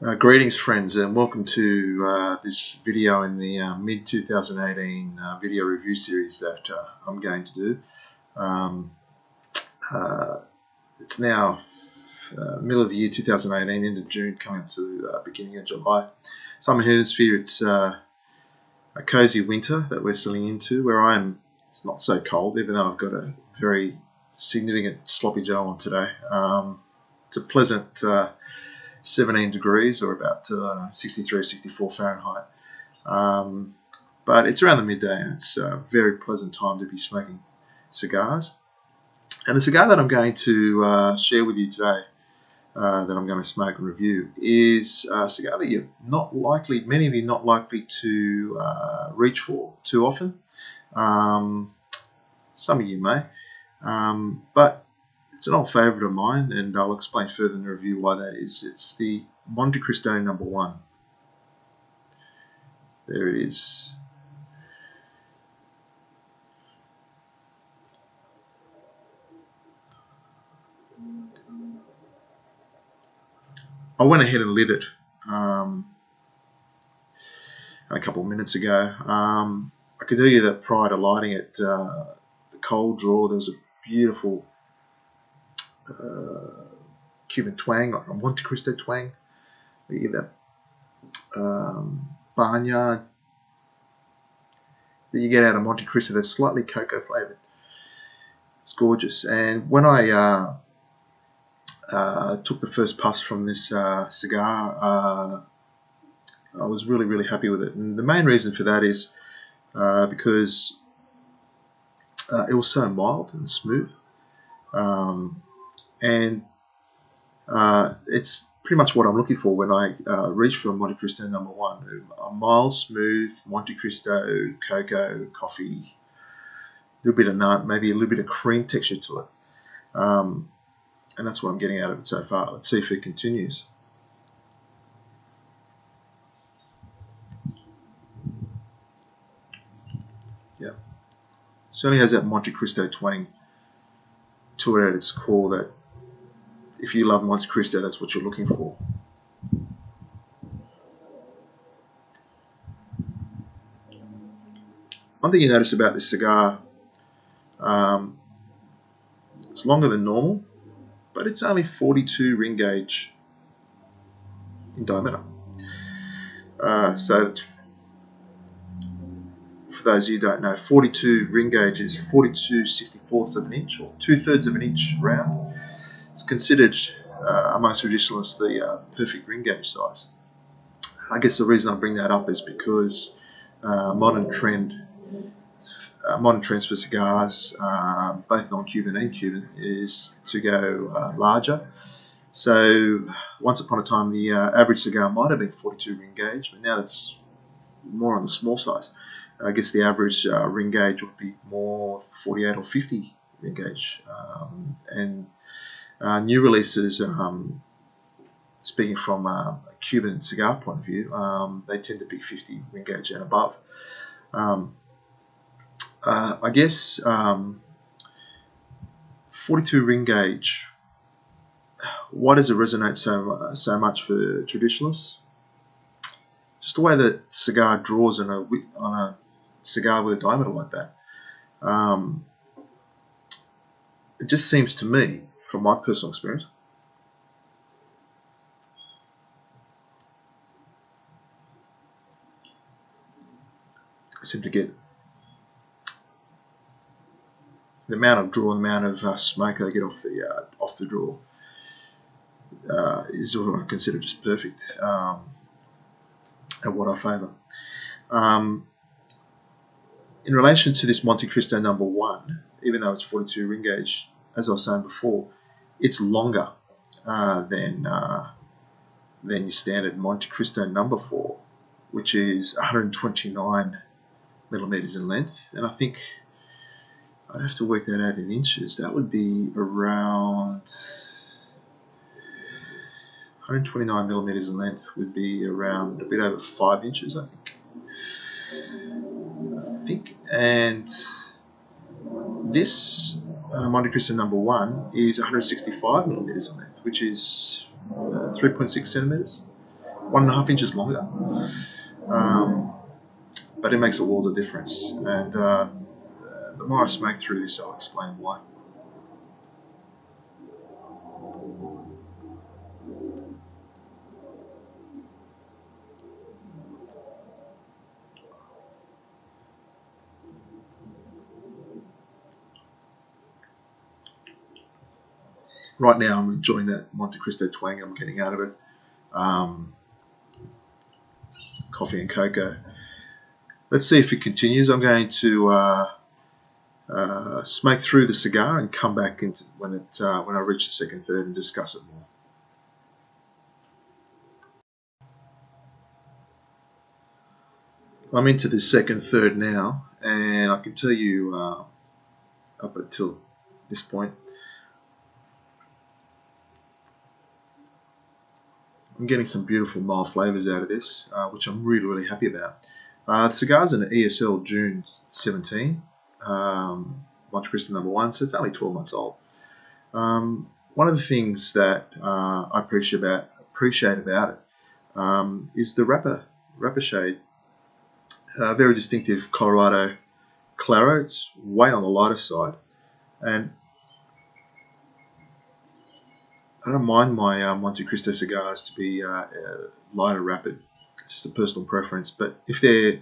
Greetings friends, and welcome to this video in the mid-2018 video review series that I'm going to do. It's now middle of the year 2018, end of June, coming up to beginning of July. Southern Hemisphere, it's a cozy winter that we're settling into. Where I am, it's not so cold, even though I've got a very significant sloppy joe on today. It's a pleasant 17 degrees, or about 63, 64 Fahrenheit. But it's around the midday, and it's a very pleasant time to be smoking cigars. And the cigar that I'm going to share with you today, that I'm going to smoke and review, is a cigar that you're not likely, many of you not likely to reach for too often. Some of you may, but it's an old favourite of mine, and I'll explain further in the review why that is. It's the Montecristo No. 1. There it is. I went ahead and lit it a couple of minutes ago. I can tell you that prior to lighting it, the cold draw, there was a beautiful Cuban twang, like a Montecristo twang. You get that barnyard that you get out of Montecristo that's slightly cocoa flavored. It's gorgeous. And when I took the first puffs from this cigar, I was really happy with it. And the main reason for that is because it was so mild and smooth. And it's pretty much what I'm looking for when I reach for a Montecristo No. 1. A mild, smooth Montecristo, cocoa, coffee, a little bit of nut, maybe a little bit of cream texture to it. And that's what I'm getting out of it so far. Let's see if it continues. Yeah, certainly has that Montecristo twang to it at its core, that if you love Montecristo, that's what you're looking for. One thing you notice about this cigar, it's longer than normal, but it's only 42 ring gauge in diameter. So it's, for those of you who don't know, 42 ring gauge is 42 64ths of an inch, or 2/3 of an inch round. It's considered amongst traditionalists the perfect ring gauge size. I guess the reason I bring that up is because modern trends for cigars, both non-Cuban and Cuban, is to go larger. So once upon a time, the average cigar might have been 42 ring gauge, but now that's more on the small size. I guess the average ring gauge would be more 48 or 50 ring gauge, and new releases, speaking from a Cuban cigar point of view, they tend to be 50 ring gauge and above. I guess 42 ring gauge, why does it resonate so much for traditionalists? Just the way that cigar draws on a cigar with a diameter like that. It just seems to me, from my personal experience, I seem to get the amount of draw, the amount of smoke I get off the draw is what I consider just perfect, and what I favour. In relation to this Montecristo No. 1, even though it's 42 ring gauge, as I was saying before, it's longer than your standard Montecristo No. 4, which is 129 millimeters in length. And I think I'd have to work that out in inches. That would be around 129 millimeters in length, would be around a bit over 5 inches, I think. And this Montecristo No. 1 is 165 millimeters in length, which is 3.6 centimeters. 1.5 inches longer. But it makes a world of difference. And the more I smoke through this, I'll explain why. Right now, I'm enjoying that Montecristo twang I'm getting out of it. Coffee and cocoa. Let's see if it continues. I'm going to smoke through the cigar and come back into when I reach the second third and discuss it more. I'm into the second third now, and I can tell you up until this point, I'm getting some beautiful mild flavours out of this, which I'm really, really happy about. The cigar's an ESL June 17, Montecristo number 1, so it's only 12 months old. One of the things that I appreciate about it is the wrapper shade. Very distinctive Colorado Claro. It's way on the lighter side, and I don't mind my Montecristo cigars to be lighter wrappered. It's just a personal preference. But if they're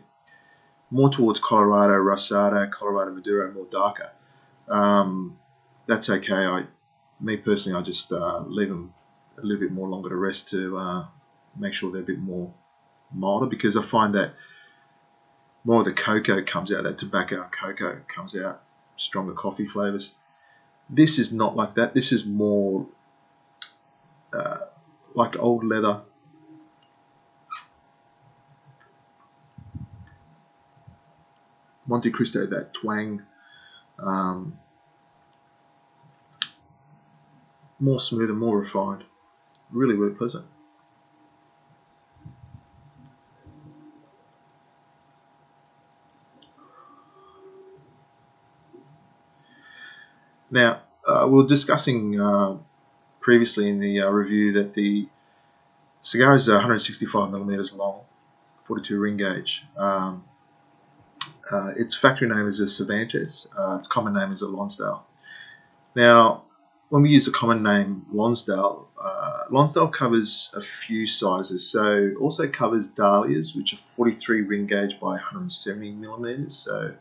more towards Colorado Rosado, Colorado Maduro, more darker, that's okay. Me personally, I just leave them a little bit more longer to rest to make sure they're a bit more milder, because I find that more of the cocoa comes out, that tobacco and cocoa comes out, stronger coffee flavours. This is not like that. This is more like old leather. Montecristo, that twang, more smooth and more refined. Really, really pleasant. Now, we were discussing previously in the review that the cigar is 165 millimeters long, 42 ring gauge. Its factory name is a Cervantes. Its common name is a Lonsdale. Now, when we use the common name Lonsdale, Lonsdale covers a few sizes. So also covers Dahlias, which are 43 ring gauge by 170 millimeters. So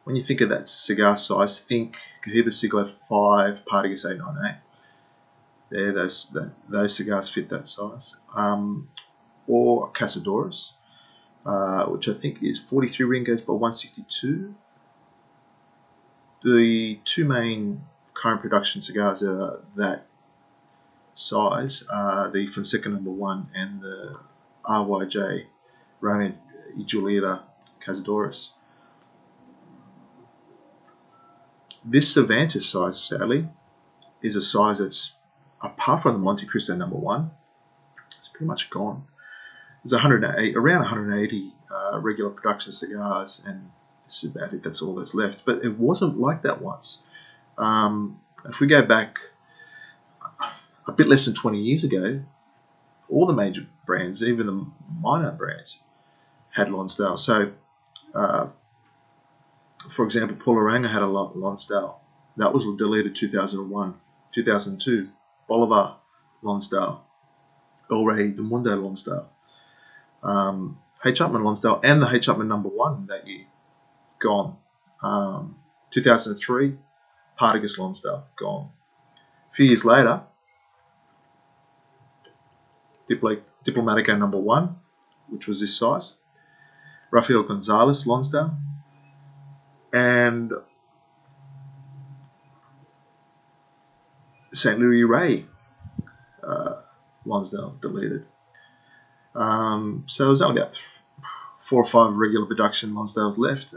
when you think of that cigar size, think Cohiba Siglo 5, Partagas 898. There, those cigars fit that size. Or Cazadores, which I think is 43 ring gauge by 162. The two main current production cigars that are that size are the Fonseca number 1 and the RYJ Romeo y Julieta Cazadores. This Cervantes size, sadly, is a size that's, apart from the Montecristo number 1, it's pretty much gone. There's around 180 regular production cigars, and this is about it. That's all that's left. But it wasn't like that once. If we go back a bit less than 20 years ago, all the major brands, even the minor brands, had Lonsdale. So, for example, Paul Oranga had a Lonsdale. That was deleted 2001. 2002, Bolivar Lonsdale. El Rey del Mundo Lonsdale. H. Upmann Lonsdale and the H. Upmann number 1 that year, gone. 2003, Partagas Lonsdale, gone. A few years later, Diplomatico number 1, which was this size, Rafael Gonzalez Lonsdale, and St. Louis Ray Lonsdale, deleted. So there's only about 4 or 5 regular production Lonsdales left.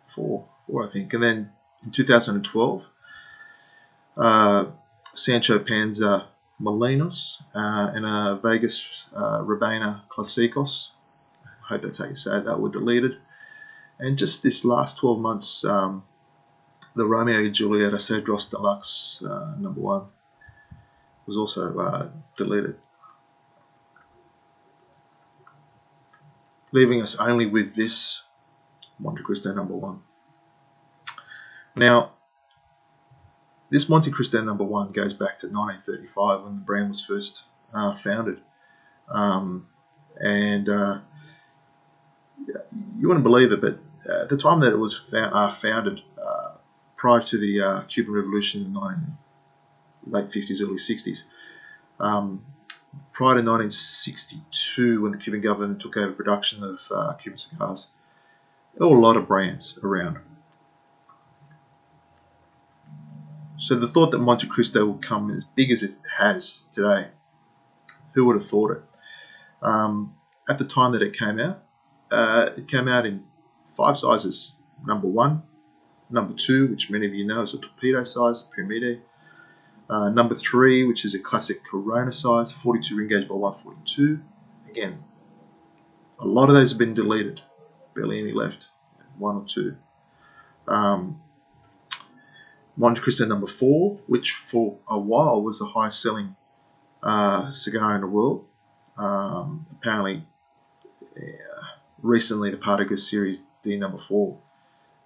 4 I think. And then in 2012, Sancho Panza Molinos and a Vegas Rabena Clasicos, I hope that's how you say it, that were deleted. And just this last 12 months, the Romeo y Julieta Cedros Deluxe number 1 was also deleted. leaving us only with this Montecristo number 1. Now, this Montecristo number 1 goes back to 1935 when the brand was first founded. You wouldn't believe it, but at the time that it was founded, prior to the Cuban Revolution in the late 50s, early 60s, prior to 1962, when the Cuban government took over production of Cuban cigars, there were a lot of brands around. So the thought that Montecristo would come as big as it has today, who would have thought it? At the time that it came out in 5 sizes. Number 1, number 2, which many of you know is a torpedo size, Pyramide. Number 3, which is a classic Corona size, 42 ring gauge by 142. Again, a lot of those have been deleted, barely any left, 1 or 2. Montecristo number 4, which for a while was the highest selling cigar in the world. Apparently, recently the Partiga Series D number 4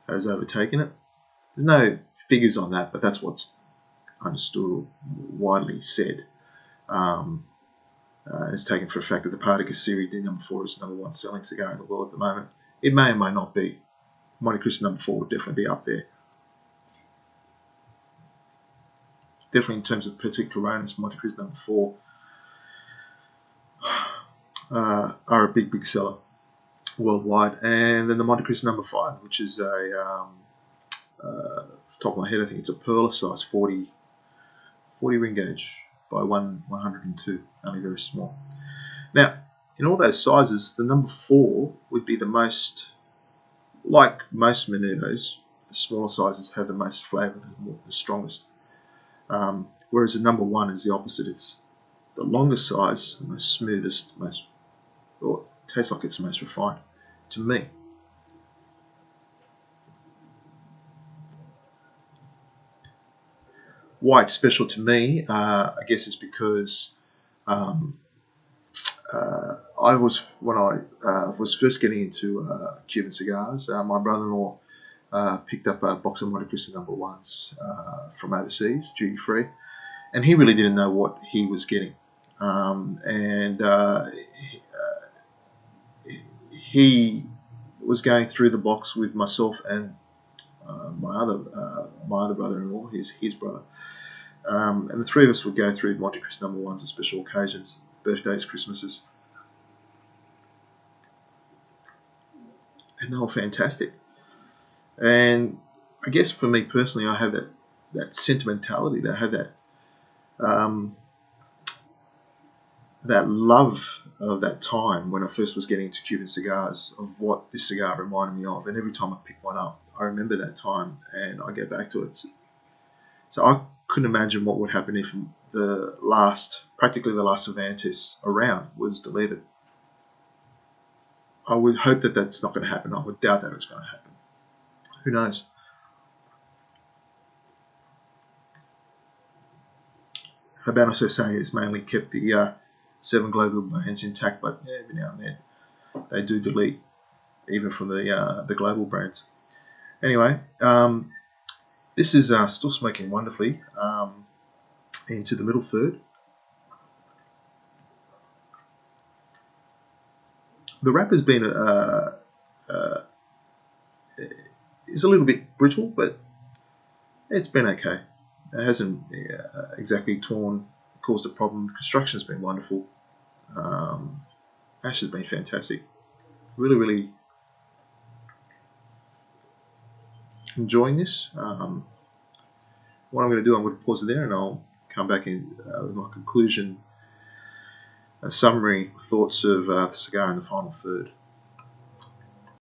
has overtaken it. There's no figures on that, but that's what's understood or widely said. It's taken for a fact that the Partiga Series D number 4 is the number 1 selling cigar in the world at the moment. It may or may not be. Montecristo number 4 would definitely be up there. Definitely in terms of Petit Coronas, Montecristo number 4 are a big seller worldwide. And then the Montecristo number 5, which is a top of my head, I think it's a Perla size, 40 ring gauge by 102, only very small. Now, in all those sizes, the number 4 would be the most, like most Menudos, the smaller sizes have the most flavour, the strongest. Whereas the number 1 is the opposite. It's the longest size, the most smoothest, or tastes like it's the most refined to me. Why it's special to me, I guess, is because when I was first getting into Cuban cigars, my brother-in-law picked up a box of Montecristo number 1s from overseas, duty free, and he really didn't know what he was getting. He was going through the box with myself and my other brother-in-law, his brother, and the three of us would go through Montecristo number 1s on special occasions, birthdays, Christmases, and they were fantastic. And I guess for me personally, I have that sentimentality, I have that love of that time when I first was getting into Cuban cigars, of what this cigar reminded me of. And every time I pick one up, I remember that time and I get back to it. So I couldn't imagine what would happen if practically the last Cervantes around was deleted. I would hope that that's not going to happen. I would doubt that it's going to happen. Who knows? Habano saying it's mainly kept the 7 global brands intact, but yeah, every now and then they do delete even from the global brands. Anyway, this is still smoking wonderfully into the middle third. The wrapper's been is a little bit brittle, but it's been okay. It hasn't exactly caused a problem. The construction's been wonderful. Ash has been fantastic. Really enjoying this. What I'm going to do, I'm going to pause it there and I'll come back in with my conclusion, a summary thoughts of the cigar in the final third.